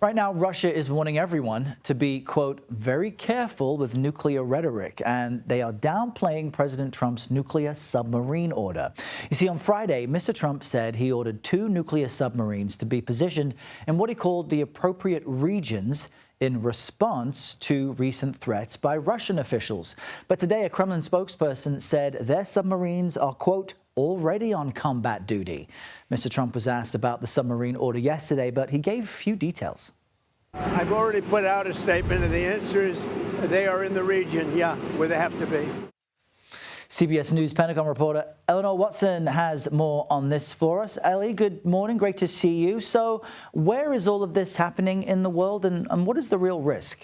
Right now, Russia is warning everyone to be, quote, very careful with nuclear rhetoric, and they are downplaying President Trump's nuclear submarine order. You see, on Friday, Mr. Trump said he ordered 2 nuclear submarines to be positioned in what he called the appropriate regions in response to recent threats by Russian officials. But today, a Kremlin spokesperson said their submarines are, quote, already on combat duty. Mr. Trump was asked about the submarine order yesterday, but he gave few details. I've already put out a statement, and the answer is they are in the region, yeah, where they have to be. CBS News Pentagon reporter Eleanor Watson has more on this for us. Ellie, good morning. Great to see you. So where is all of this happening in the world, and what is the real risk?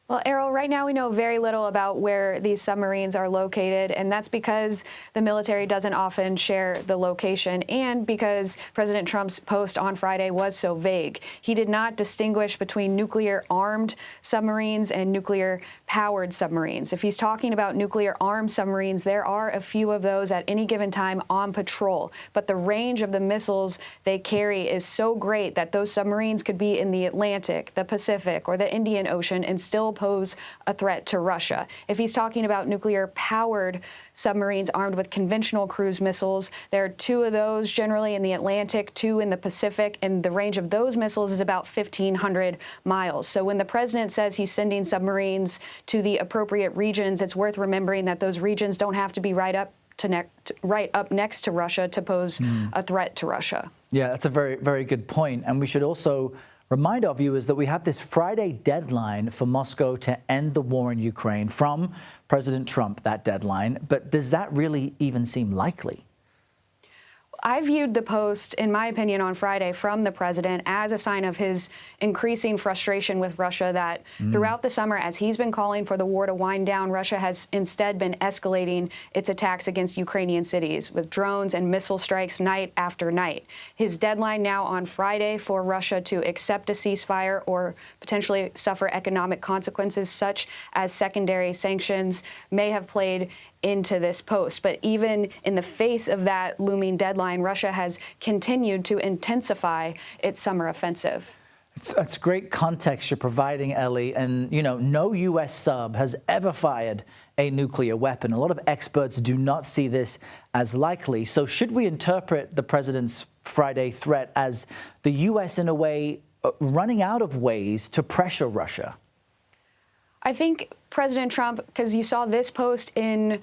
Well, Errol, right now we know very little about where these submarines are located, and that's because the military doesn't often share the location and because President Trump's post on Friday was so vague. He did not distinguish between nuclear-armed submarines and nuclear-powered submarines. If he's talking about nuclear-armed submarines, there are a few of those at any given time on patrol, but the range of the missiles they carry is so great that those submarines could be in the Atlantic, the Pacific, or the Indian Ocean and still pose a threat to Russia. If he's talking about nuclear-powered submarines armed with conventional cruise missiles, there are 2 of those generally in the Atlantic, 2 in the Pacific, and the range of those missiles is about 1,500 miles. So when the president says he's sending submarines to the appropriate regions, it's worth remembering that those regions don't have to be right up next to Russia to pose a threat to Russia. Yeah, that's a very, very good point. And we should also remind our viewers that we have this Friday deadline for Moscow to end the war in Ukraine from President Trump, that deadline. But does that really even seem likely? I viewed the post, in my opinion, on Friday from the president as a sign of his increasing frustration with Russia, that throughout the summer, as he's been calling for the war to wind down, Russia has instead been escalating its attacks against Ukrainian cities with drones and missile strikes night after night. His deadline now on Friday for Russia to accept a ceasefire or potentially suffer economic consequences such as secondary sanctions may have played into this post. But even in the face of that looming deadline, Russia has continued to intensify its summer offensive. It's great context you're providing, Ellie. And, you know, no U.S. sub has ever fired a nuclear weapon. A lot of experts do not see this as likely. So should we interpret the president's Friday threat as the U.S. in a way running out of ways to pressure Russia? I think President Trump, because you saw this post in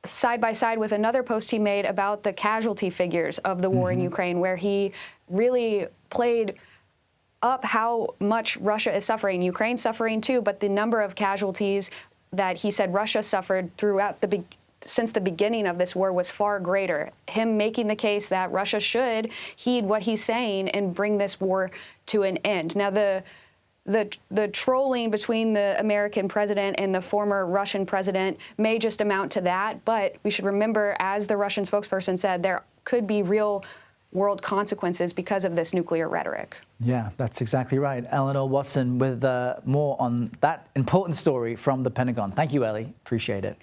side by side with another post he made about the casualty figures of the war in Ukraine, where he really played up how much Russia is suffering. Ukraine's suffering too, but the number of casualties that he said Russia suffered throughout since the beginning of this war was far greater. Him making the case that Russia should heed what he's saying and bring this war to an end. Now, the trolling between the American president and the former Russian president may just amount to that, but we should remember, as the Russian spokesperson said, there could be real world consequences because of this nuclear rhetoric. Yeah, that's exactly right. Eleanor Watson with more on that important story from the Pentagon. Thank you, Ellie. Appreciate it.